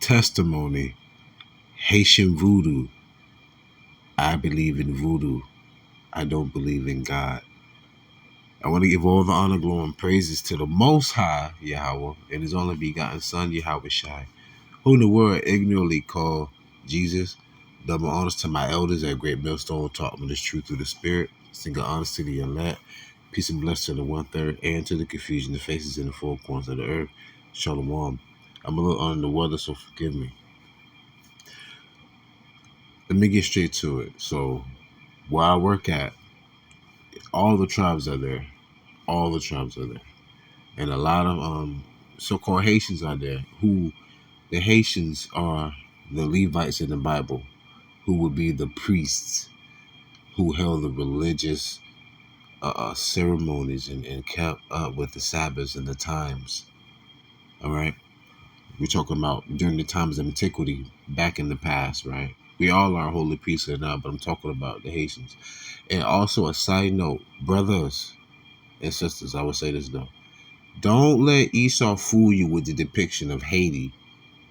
testimony, Haitian voodoo. I believe in voodoo. I don't believe in God. I want to give all the honor, glory, and praises to the Most High, Yahawah, and His only begotten Son, YAHAWASHI, who in the world ignorantly called Jesus. Double honors to my elders at Great Millstone, taught me this truth through the Spirit. Single honors to the elect. Peace and blessing to the 1/3, and to the confusion, the faces in the four corners of the earth. Shalom. I'm a little under the weather, so forgive me. Let me get straight to it. So, where I work at, all the tribes are there. All the tribes are there. And a lot of so-called Haitians are there, who the Haitians are the Levites in the Bible, who would be the priests who held the religious ceremonies and kept up with the Sabbaths and the times. All right? We're talking about during the times of antiquity, back in the past, right? We all are holy priesthood now, but I'm talking about the Haitians. And also a side note, brothers and sisters, I would say this though. Don't let Esau fool you with the depiction of Haiti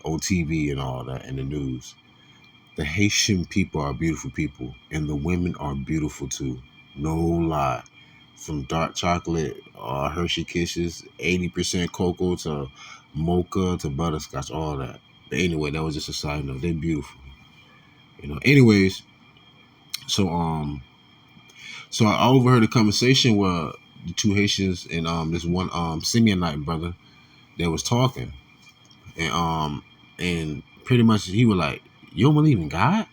on TV and all that in the news. The Haitian people are beautiful people, and the women are beautiful too. No lie. From dark chocolate, Hershey Kisses, 80% cocoa to mocha to butterscotch, all that. But anyway, that was just a side note. They're beautiful. Anyways, so I overheard a conversation where the two Haitians and this one Simeonite brother that was talking. And pretty much he was like, "You don't believe in God?"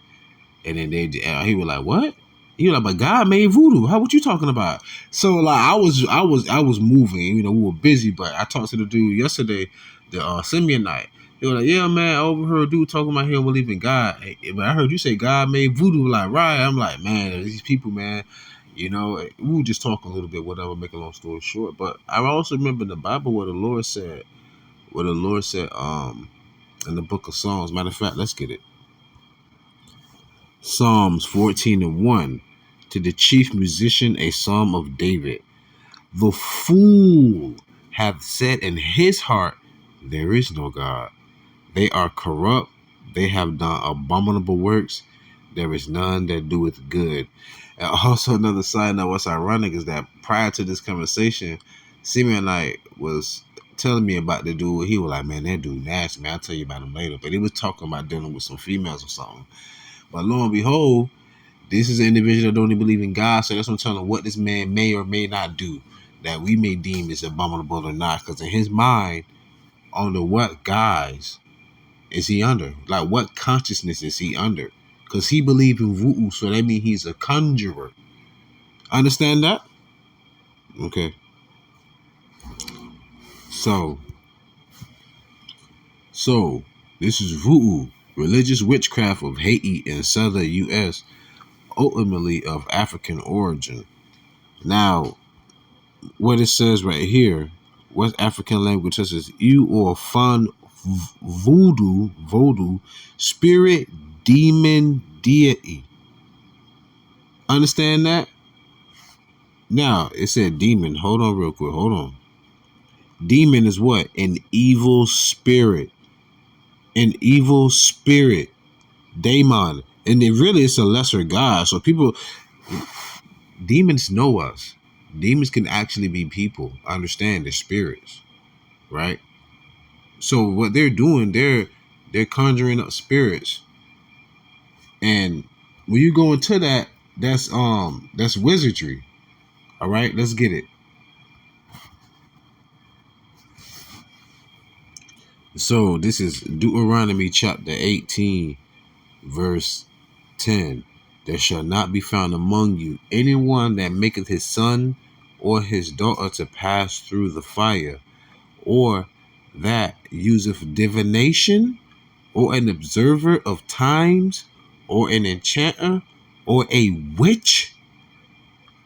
And then he was like, "What?" He was like, "But God made voodoo. How what you talking about?" So like I was moving. We were busy, but I talked to the dude yesterday, the Simeonite. He was like, "Yeah, man, I overheard a dude talking about he don't believe in God. But I heard you say God made voodoo." Like, right? I'm like, man, these people, man. We were just talking a little bit, whatever. Make a long story short, but I also remember in the Bible where the Lord said, in the book of Psalms. Matter of fact, let's get it. Psalms 14:1. To the chief musician, a psalm of David. The fool hath said in his heart, there is no God. They are corrupt. They have done abominable works. There is none that doeth good. And also another side note, what's ironic is that prior to this conversation, Simeonite was telling me about the dude. He was like, man, that dude nasty, man. I'll tell you about him later. But he was talking about dealing with some females or something. But lo and behold, this is an individual that don't even believe in God. So that's what I'm telling him, what this man may or may not do that we may deem is abominable or not. Because in his mind, under what guise is he under? Like, what consciousness is he under? Because he believes in voodoo, so that means he's a conjurer. Understand that? Okay. So this is voodoo, religious witchcraft of Haiti and southern U.S., ultimately of African origin. Now, what it says right here, West African language says, you or fun voodoo, spirit, demon, deity. Understand that? Now, it said demon. Hold on real quick. Hold on. Demon is what? An evil spirit. An evil spirit. Daemon. And it really is a lesser god. So demons know us. Demons can actually be people. Understand, they're spirits. Right? So what they're doing, they're conjuring up spirits. And when you go into that, that's wizardry. All right, let's get it. So this is Deuteronomy chapter 18, verse 10. There shall not be found among you anyone that maketh his son or his daughter to pass through the fire, or that useth divination, or an observer of times, or an enchanter, or a witch,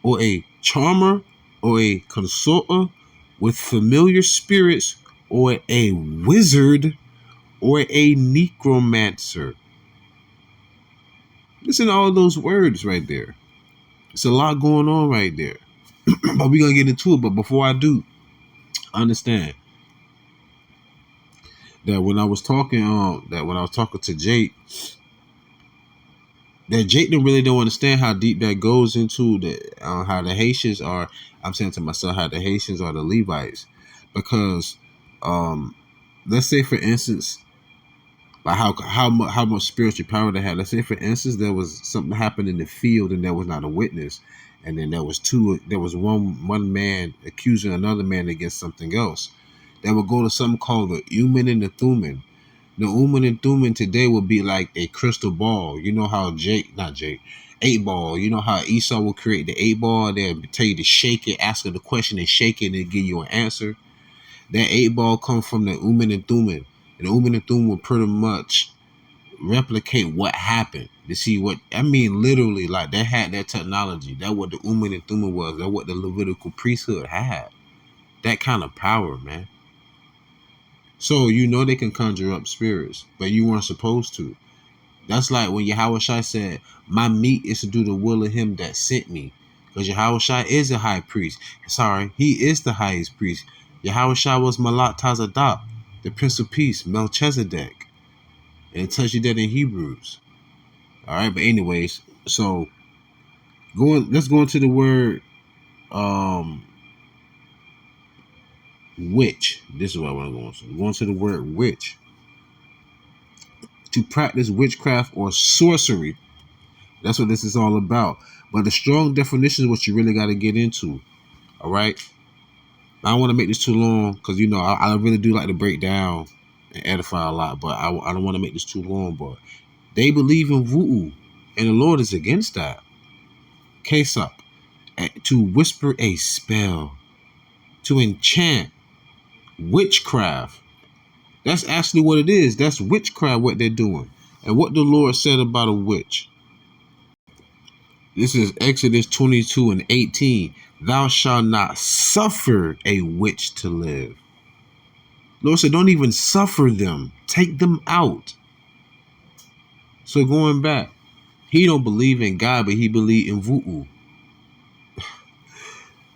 or a charmer, or a consorter with familiar spirits, or a wizard, or a necromancer. Listen to all those words right there. It's a lot going on right there. But we're going to get into it. But before I do, understand. that when I was talking to Jake, that Jake don't understand how deep that goes into the how the Haitians are. I'm saying to myself how the Haitians are the Levites, because let's say for instance, like how much spiritual power they had. Let's say for instance there was something happened in the field and there was not a witness, and then there was one man accusing another man against something else. They would go to something called the Uman and the Thuman. The Uman and Thuman today would be like a crystal ball. You know how eight ball. You know how Esau will create the eight ball. They'll tell you to shake it, ask her the question, and shake it, and they give you an answer. That eight ball comes from the Uman and Thuman, and the Uman and Thuman will pretty much replicate what happened. To see what I mean, literally, like they had that technology. That what the Uman and Thuman was. That what the Levitical priesthood had. That kind of power, man. So you know they can conjure up spirits, but you weren't supposed to. That's like when Yahawashi said, "My meat is to do the will of Him that sent me," because Yahawashi is a high priest. Sorry, He is the highest priest. Yahawashi was Malak Tazadak, the Prince of Peace, Melchizedek, and it tells you that in Hebrews. All right, but anyways, so let's go into the word witch. This is what I want to go into. Go into the word witch. To practice witchcraft or sorcery. That's what this is all about. But the strong definition is what you really got to get into. All right. I don't want to make this too long because, you know, I really do like to break down and edify a lot. But I don't want to make this too long. But they believe in voodoo. And the Lord is against that. CashApp. To whisper a spell. To enchant. Witchcraft. That's actually what it is. That's witchcraft, what they're doing. And what the Lord said about a witch. This is Exodus 22 and 18. Thou shalt not suffer a witch to live. Lord said, don't even suffer them. Take them out. So going back, he don't believe in God, but he believe in voodoo.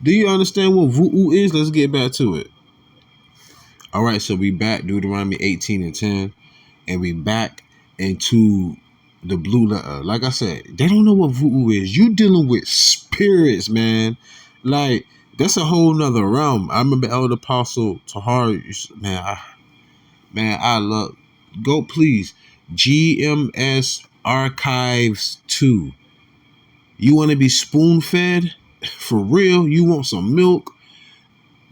Do you understand what voodoo is? Let's get back to it. All right, so we back Deuteronomy 18 and 10, and we back into the blue letter. Like I said, they don't know what voodoo is. You dealing with spirits, man. Like, that's a whole nother realm. I remember Elder Apostle Tahar, I love, go please, GMS Archives 2. You want to be spoon-fed? For real? You want some milk?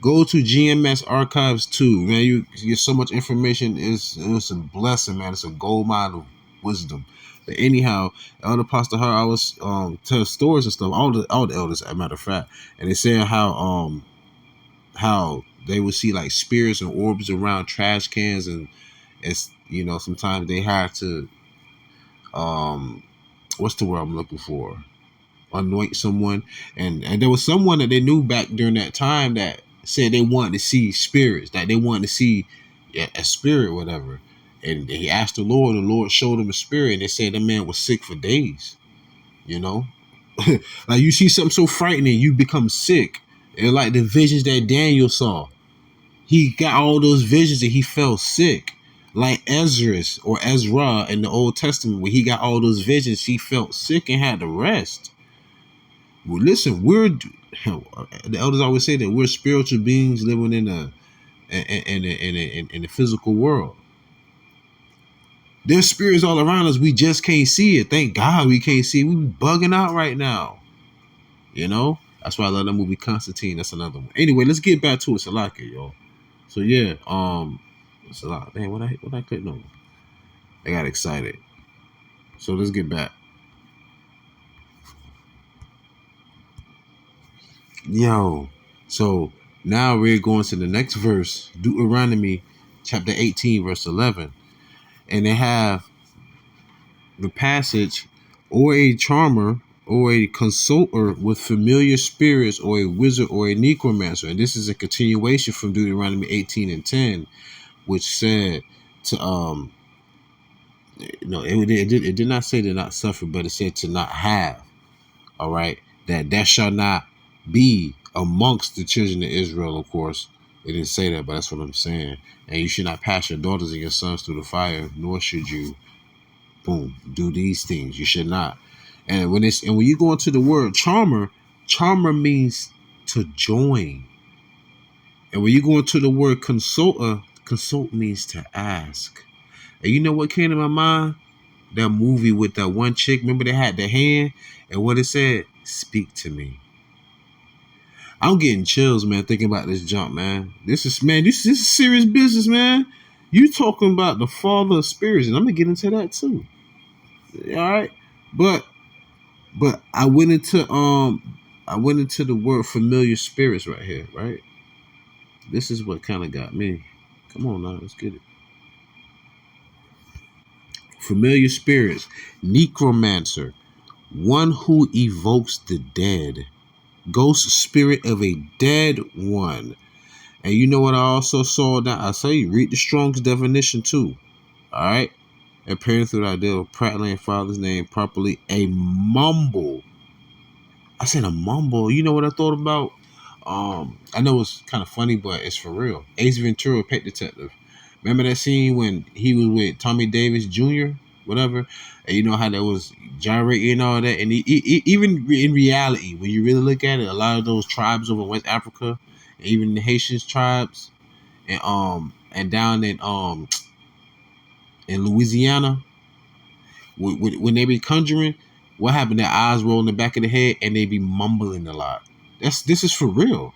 Go to GMS Archives 2, man. You get so much information. It's a blessing, man. It's a gold mine of wisdom. But anyhow, Elder Pastor Her, I was tell stories and stuff. All the elders, as a matter of fact, and they said how they would see like spirits and orbs around trash cans, and it's, you know, sometimes they had to what's the word I'm looking for? Anoint someone, and there was someone that they knew back during that time that said they wanted to see spirits, that they wanted to see a spirit, whatever. And he asked the Lord showed him a spirit, and they said that man was sick for days. You know, like you see something so frightening, you become sick. And like the visions that Daniel saw, he got all those visions and he fell sick. Like Ezra in the Old Testament, when he got all those visions, he felt sick and had to rest. Well, listen, the elders always say that we're spiritual beings living in the physical world. There's spirits all around us. We just can't see it. Thank God we can't see it. We be bugging out right now. You know? That's why I love that movie Constantine. That's another one. Anyway, let's get back to it. Salaka, y'all. So yeah, it's a lot. Damn, what I clicked on? I got excited. So let's get back. Yo. So now we're going to the next verse, Deuteronomy chapter 18, verse 11. And they have the passage, or a charmer, or a consulter with familiar spirits, or a wizard, or a necromancer. And this is a continuation from Deuteronomy 18 and 10, which said to no, it did not say to not suffer, but it said to not have. All right, that shall not be amongst the children of Israel, of course. It didn't say that, but that's what I'm saying. And you should not pass your daughters and your sons through the fire, nor should you, boom, do these things. You should not. And when you go into the word charmer, charmer means to join. And when you go into the word consulter, consult means to ask. And you know what came to my mind? That movie with that one chick. Remember they had the hand, and what it said? Speak to me. I'm getting chills, man, thinking about this jump, man. This is serious business, man. You talking about the Father of spirits, and I'm gonna get into that too. All right, but I went into the word familiar spirits right here, right? This is what kind of got me. Come on now, let's get it. Familiar spirits, necromancer, one who evokes the dead, ghost spirit of a dead one. And you know what I also saw that I say you read the Strong's definition too. All right. Appearing through the idea of prattling a father's name properly, a mumble. I said a mumble. You know what I thought about? I know it's kind of funny, but it's for real. Ace Ventura, Pet Detective. Remember that scene when he was with Tommy Davis Jr., whatever? And you know how that was gyrating and all that? And even in reality, when you really look at it, a lot of those tribes over West Africa, and even the Haitian tribes, and down in Louisiana, when they be conjuring, what happened? Their eyes roll in the back of the head, and they be mumbling a lot. This is for real.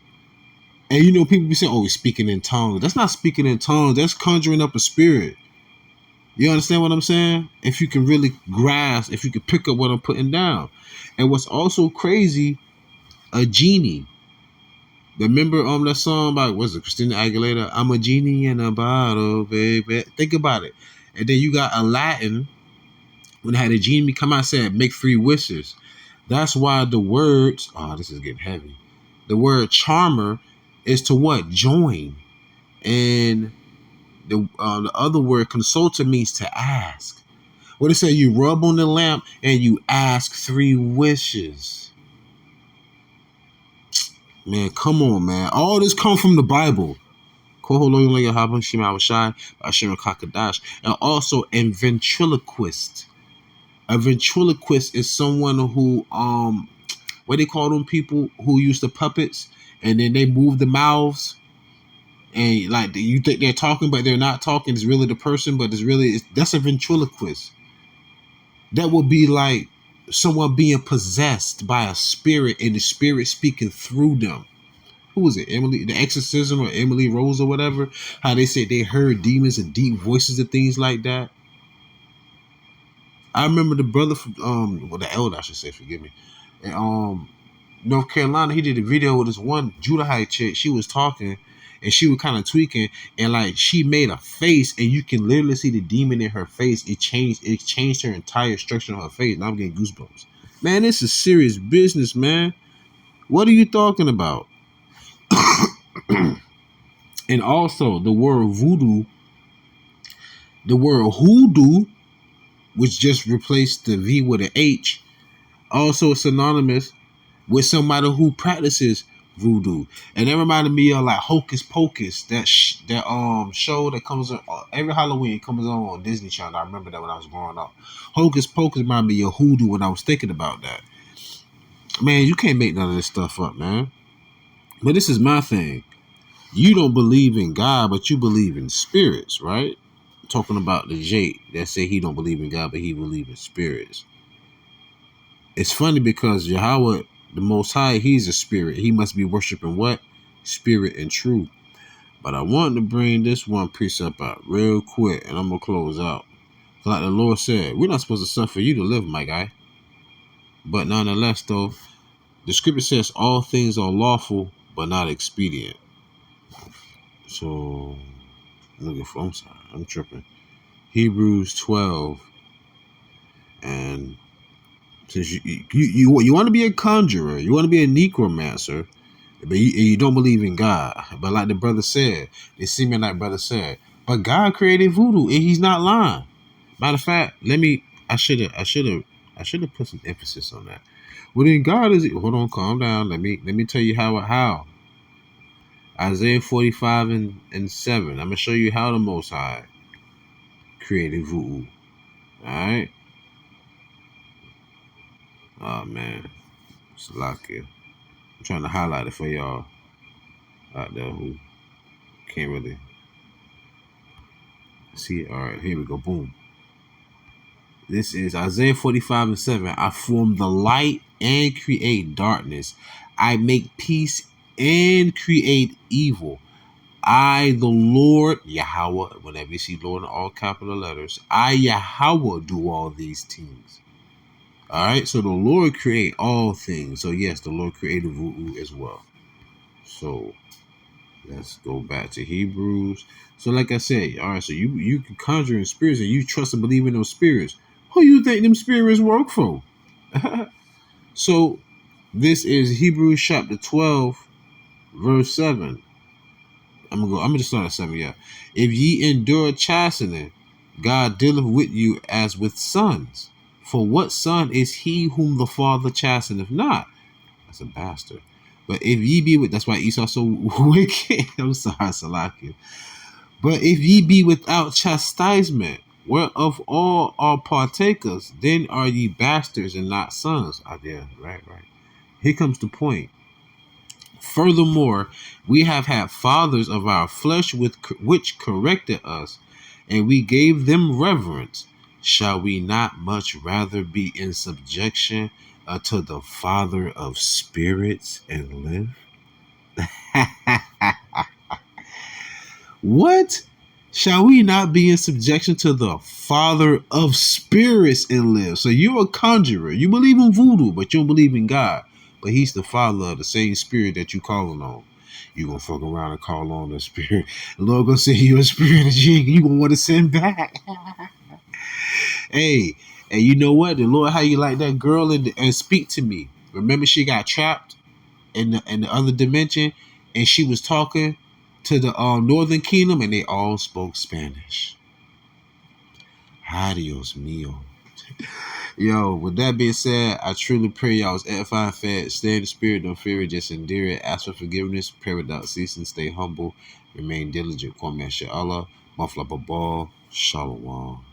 And you know, people be saying, "Oh, he's speaking in tongues." That's not speaking in tongues. That's conjuring up a spirit. You understand what I'm saying? If you can really grasp, if you can pick up what I'm putting down. And what's also crazy, a genie. Remember that song by, was it Christina Aguilera? I'm a genie in a bottle, baby. Think about it. And then you got Aladdin, when they had a genie come out and said, make 3 wishes. That's why the words, this is getting heavy. The word charmer is to what? Join. And the other word consultant means to ask. What it say? You rub on the lamp and you ask 3 wishes. Man, come on, man. All this come from the Bible. YAHAWASHI, QADASH. And also a ventriloquist. A ventriloquist is someone who what they call them people who use the puppets and then they move the mouths and like you think they're talking but they're not talking. It's really the person, but that's a ventriloquist. That would be like someone being possessed by a spirit and the spirit speaking through them. Who was it? Emily, the Exorcism, or Emily Rose, or whatever. How they said they heard demons and deep voices and things like that. I remember the brother from the elder, I should say, forgive me. And North Carolina, he did a video with this one Judahite chick. She was talking and she was kind of tweaking, and like she made a face, and you can literally see the demon in her face. It changed her entire structure on her face. Now I'm getting goosebumps. Man, this is serious business, man. What are you talking about? And also the word voodoo, the word hoodoo, which just replaced the V with an H, also synonymous with somebody who practices voodoo. And that reminded me of like Hocus Pocus, that show that comes on every Halloween, comes on Disney Channel. I remember that when I was growing up. Hocus Pocus reminded me of hoodoo when I was thinking about that. Man, you can't make none of this stuff up, man. But this is my thing. You don't believe in God, but you believe in spirits, right? I'm talking about the Jake that said he don't believe in God, but he believe in spirits. It's funny because Yahweh, the Most High, he's a spirit. He must be worshiping what? Spirit and truth. But I wanted to bring this one precept out real quick, and I'm going to close out. Like the Lord said, we're not supposed to suffer you to live, my guy. But nonetheless, though, the scripture says all things are lawful, but not expedient. So, I'm sorry, I'm tripping. Hebrews 12. And since you want to be a conjurer, you want to be a necromancer, but you don't believe in God. But like the brother said, it seemed like brother said, but God created voodoo and he's not lying. Matter of fact, I should have put some emphasis on that. Well, then God is, hold on, calm down. Let me tell you how. Isaiah 45 and 7. I'm going to show you how the Most High created Voodoo. Alright? Oh, man. Salakia. I'm trying to highlight it for y'all out there who can't really see it. Alright, here we go. Boom. This is Isaiah 45 and 7. I form the light and create darkness. I make peace and create evil. I, the Lord, Yahweh, whenever you see Lord in all capital letters, I, Yahweh, do all these things. All right, so the Lord create all things. So yes, the Lord created Voodoo as well. So let's go back to Hebrews. So like I said, all right, so you can conjure in spirits and you trust and believe in those spirits. Who you think them spirits work for? So this is Hebrews chapter 12, verse 7. I'm gonna just start at 7, yeah. If ye endure chastening, God dealeth with you as with sons. For what son is he whom the father chasteneth not? That's a bastard. But if ye be with, that's why Esau so wicked. I'm sorry, Salakia. But if ye be without chastisement, whereof all are partakers, then are ye bastards and not sons. Ah, yeah, right. Here comes the point. Furthermore, we have had fathers of our flesh which corrected us, and we gave them reverence. Shall we not much rather be in subjection unto the Father of spirits and live? What? Shall we not be in subjection to the Father of spirits and live? So you're a conjurer. You believe in voodoo, but you don't believe in God. But he's the father of the same spirit that you calling on. You gonna fuck around and call on the spirit. The Lord gonna send you a spirit that you gonna want to send back. Hey, and you know what? The Lord, how you like that girl and speak to me. Remember she got trapped in the other dimension, and she was talking to the Northern Kingdom, and they all spoke Spanish. Adios mio. Yo, with that being said, I truly pray y'all was edifying, fed, stay in the spirit, don't fear it, just endure it, ask for forgiveness, pray without ceasing, stay humble, remain diligent, call me YAHAWAH, Mafla Babal, Shalom.